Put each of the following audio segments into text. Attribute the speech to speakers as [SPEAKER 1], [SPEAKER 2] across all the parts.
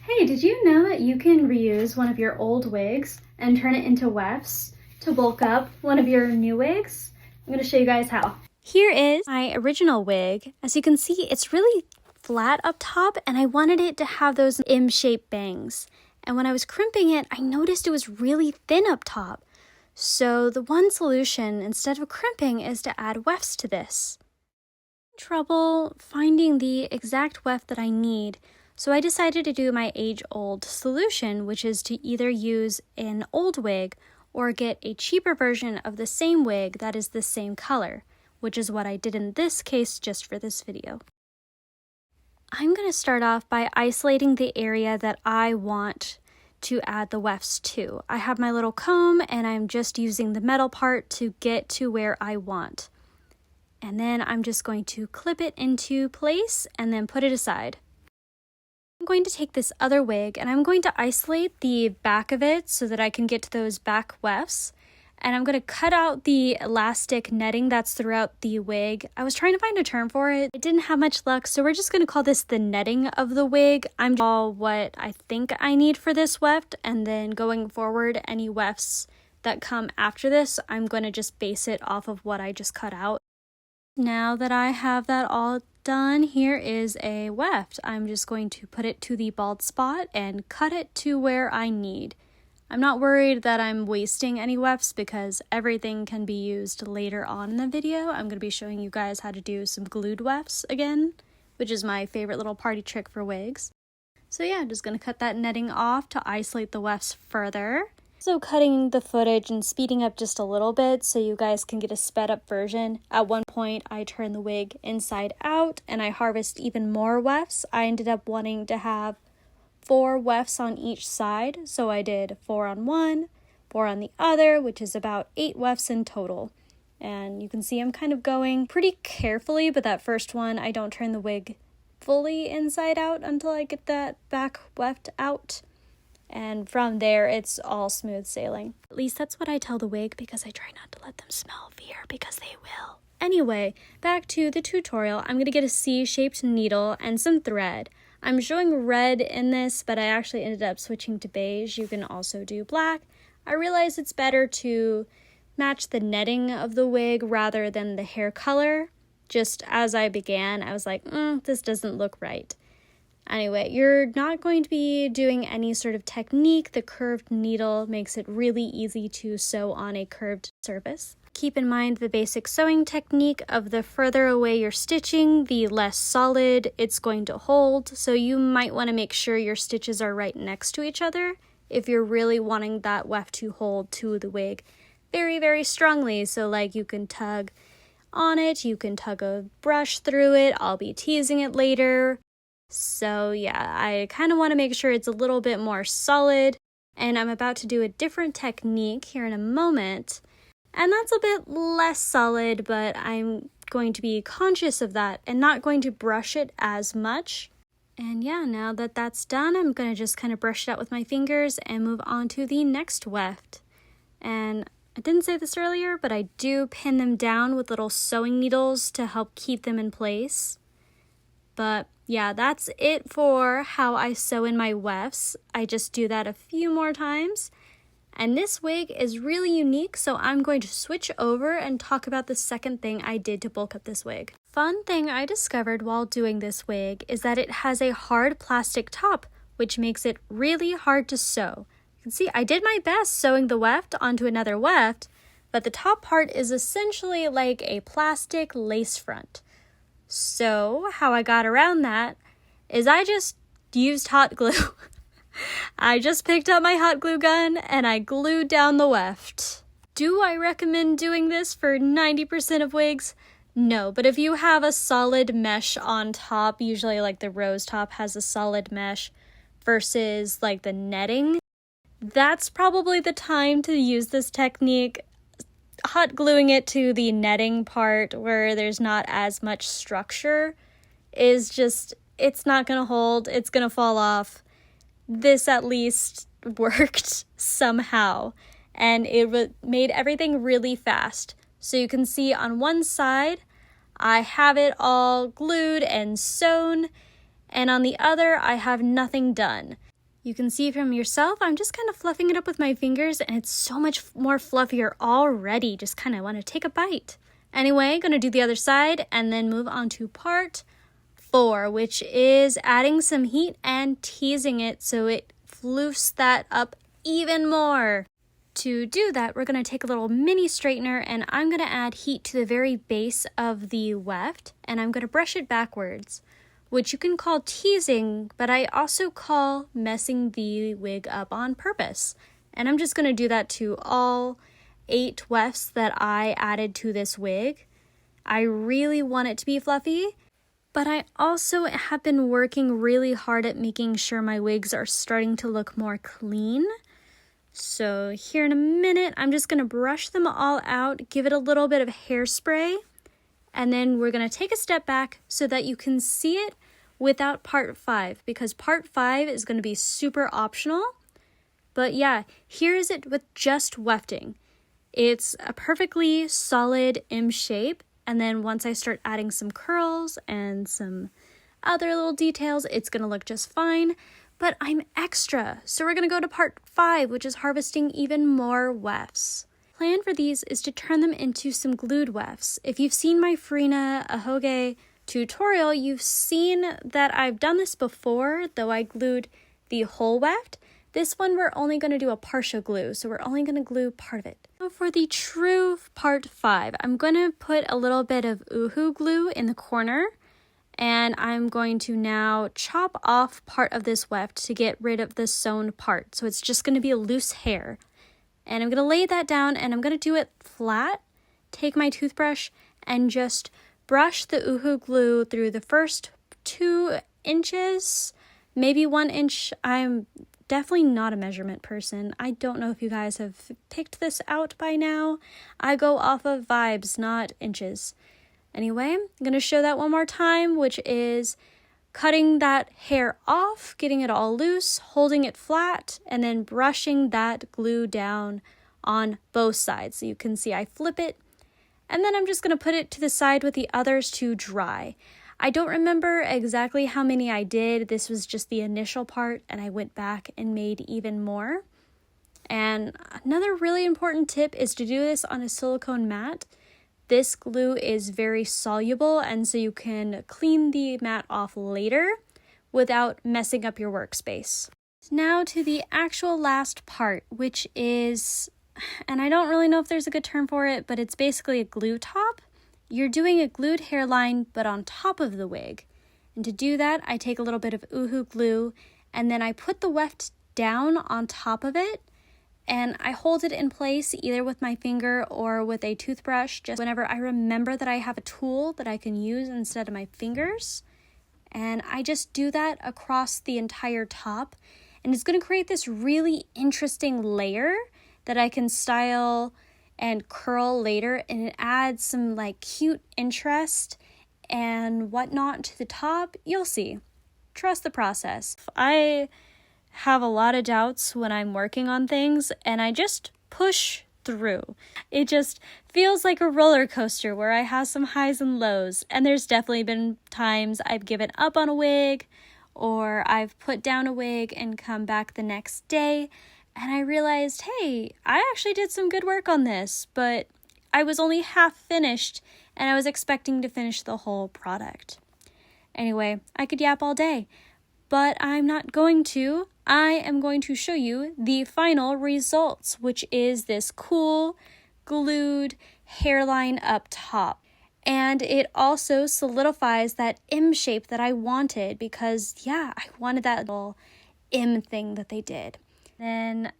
[SPEAKER 1] Hey, did you know that you can reuse one of your old wigs and turn it into wefts to bulk up one of your new wigs? I'm going to show you guys how. Here is my original wig. As you can see, it's really flat up top and I wanted it to have those M-shaped bangs. And when I was crimping it, I noticed it was really thin up top. So the one solution, instead of crimping, is to add wefts to this. Trouble finding the exact weft that I need. So I decided to do my age-old solution, which is to either use an old wig or get a cheaper version of the same wig that is the same color, which is what I did in this case just for this video. I'm going to start off by isolating the area that I want to add the wefts to. I have my little comb and I'm just using the metal part to get to where I want. And then I'm just going to clip it into place and then put it aside. I'm going to take this other wig and I'm going to isolate the back of it so that I can get to those back wefts. And I'm going to cut out the elastic netting that's throughout the wig. I was trying to find a term for it. I didn't have much luck, so we're just going to call this the netting of the wig. I'm all what I think I need for this weft, and then going forward, any wefts that come after this, I'm going to just base it off of what I just cut out. Now that I have that all done, here is a weft. I'm just going to put it to the bald spot and cut it to where I need. I'm not worried that I'm wasting any wefts because everything can be used later on in the video. I'm going to be showing you guys how to do some glued wefts again, which is my favorite little party trick for wigs. So yeah, I'm just going to cut that netting off to isolate the wefts further. So cutting the footage and speeding up just a little bit so you guys can get a sped up version. At one point I turned the wig inside out and I harvest even more wefts. I ended up wanting to have 4 wefts on each side, so I did 4 on one, 4 on the other, which is about 8 wefts in total. And you can see I'm kind of going pretty carefully, but that first one I don't turn the wig fully inside out until I get that back weft out. And from there, it's all smooth sailing. At least that's what I tell the wig because I try not to let them smell fear because they will. Anyway, back to the tutorial. I'm going to get a C-shaped needle and some thread. I'm showing red in this, but I actually ended up switching to beige. You can also do black. I realize it's better to match the netting of the wig rather than the hair color. Just as I began, I was like, this doesn't look right. Anyway, you're not going to be doing any sort of technique. The curved needle makes it really easy to sew on a curved surface. Keep in mind the basic sewing technique of the further away you're stitching, the less solid it's going to hold. So you might want to make sure your stitches are right next to each other if you're really wanting that weft to hold to the wig very, very strongly. So like you can tug on it, you can tug a brush through it. I'll be teasing it later. So yeah, I kind of want to make sure it's a little bit more solid, and I'm about to do a different technique here in a moment, and that's a bit less solid, but I'm going to be conscious of that and not going to brush it as much. And yeah, now that that's done, I'm going to just kind of brush it out with my fingers and move on to the next weft. And I didn't say this earlier, but I do pin them down with little sewing needles to help keep them in place. But yeah, that's it for how I sew in my wefts. I just do that a few more times. And this wig is really unique, so I'm going to switch over and talk about the second thing I did to bulk up this wig. Fun thing I discovered while doing this wig is that it has a hard plastic top, which makes it really hard to sew. You can see I did my best sewing the weft onto another weft, but the top part is essentially like a plastic lace front. So how I got around that is I just used hot glue. I just picked up my hot glue gun and I glued down the weft. Do I recommend doing this for 90% of wigs? No, but if you have a solid mesh on top, usually like the rose top has a solid mesh versus like the netting, that's probably the time to use this technique. Hot gluing it to the netting part where there's not as much structure is just, it's not going to hold, it's going to fall off. This at least worked somehow, and it made everything really fast. So you can see on one side, I have it all glued and sewn, and on the other, I have nothing done. You can see from yourself, I'm just kind of fluffing it up with my fingers and it's so much more fluffier already. Just kind of want to take a bite. Anyway, gonna do the other side and then move on to part 4, which is adding some heat and teasing it so it floofs that up even more. To do that, we're going to take a little mini straightener and I'm going to add heat to the very base of the weft and I'm going to brush it backwards, which you can call teasing, but I also call messing the wig up on purpose. And I'm just going to do that to all 8 wefts that I added to this wig. I really want it to be fluffy, but I also have been working really hard at making sure my wigs are starting to look more clean. So here in a minute, I'm just going to brush them all out, give it a little bit of hairspray, and then we're going to take a step back so that you can see it without part 5, because part 5 is going to be super optional. But yeah, here is it with just wefting. It's a perfectly solid M shape, and then once I start adding some curls and some other little details, it's going to look just fine. But I'm extra, so we're going to go to part 5, which is harvesting even more wefts. Plan for these is to turn them into some glued wefts. If you've seen my Furina ahoge tutorial, you've seen that I've done this before, though I glued the whole weft. This one we're only going to do a partial glue, so we're only going to glue part of it. So for the true part 5, I'm going to put a little bit of uhu glue in the corner. And I'm going to now chop off part of this weft to get rid of the sewn part. So it's just going to be a loose hair. And I'm going to lay that down and I'm going to do it flat. Take my toothbrush and just brush the uhu glue through the first 2 inches, maybe 1 inch. I'm definitely not a measurement person. I don't know if you guys have picked this out by now. I go off of vibes, not inches. Anyway, I'm going to show that one more time, which is cutting that hair off, getting it all loose, holding it flat, and then brushing that glue down on both sides. So you can see I flip it, and then I'm just going to put it to the side with the others to dry. I don't remember exactly how many I did. This was just the initial part, and I went back and made even more. And another really important tip is to do this on a silicone mat. This glue is very soluble, and so you can clean the mat off later without messing up your workspace. Now to the actual last part, which is, and I don't really know if there's a good term for it, but it's basically a glue top. You're doing a glued hairline, but on top of the wig. And to do that, I take a little bit of uhu glue, and then I put the weft down on top of it, and I hold it in place either with my finger or with a toothbrush, just whenever I remember that I have a tool that I can use instead of my fingers. And I just do that across the entire top. And it's going to create this really interesting layer that I can style and curl later. And it adds some like cute interest and whatnot to the top. You'll see. Trust the process. I have a lot of doubts when I'm working on things, and I just push through. It just feels like a roller coaster where I have some highs and lows, and there's definitely been times I've given up on a wig, or I've put down a wig and come back the next day, and I realized, hey, I actually did some good work on this, but I was only half finished, and I was expecting to finish the whole product. Anyway, I could yap all day, but I'm not going to. I am going to show you the final results, which is this cool glued hairline up top. And it also solidifies that M shape that I wanted because, yeah, I wanted that little M thing that they did. Then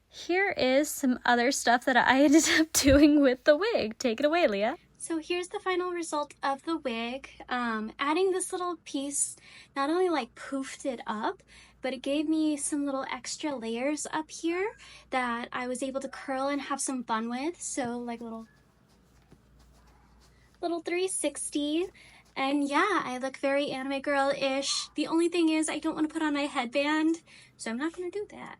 [SPEAKER 1] here is some other stuff that I ended up doing with the wig. Take it away, Leah. So here's the final result of the wig. Adding this little piece not only like poofed it up, but it gave me some little extra layers up here that I was able to curl and have some fun with. So like little 360. And yeah, I look very anime girl-ish. The only thing is I don't want to put on my headband, so I'm not going to do that.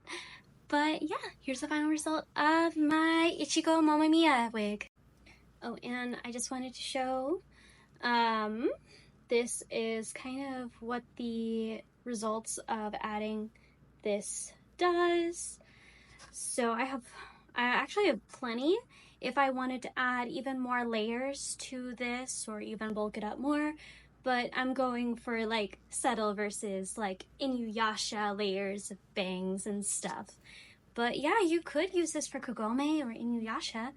[SPEAKER 1] But yeah, here's the final result of my Ichigo mewmew wig. Oh, and I just wanted to show, this is kind of what the results of adding this does. So I actually have plenty if I wanted to add even more layers to this or even bulk it up more, but I'm going for like subtle versus like Inuyasha layers of bangs and stuff. But yeah, you could use this for Kagome or Inuyasha,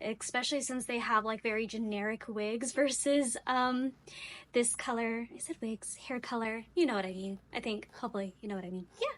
[SPEAKER 1] especially since they have like very generic wigs versus this color. I said wigs, hair color. You know what I mean. I think hopefully you know what I mean. Yeah.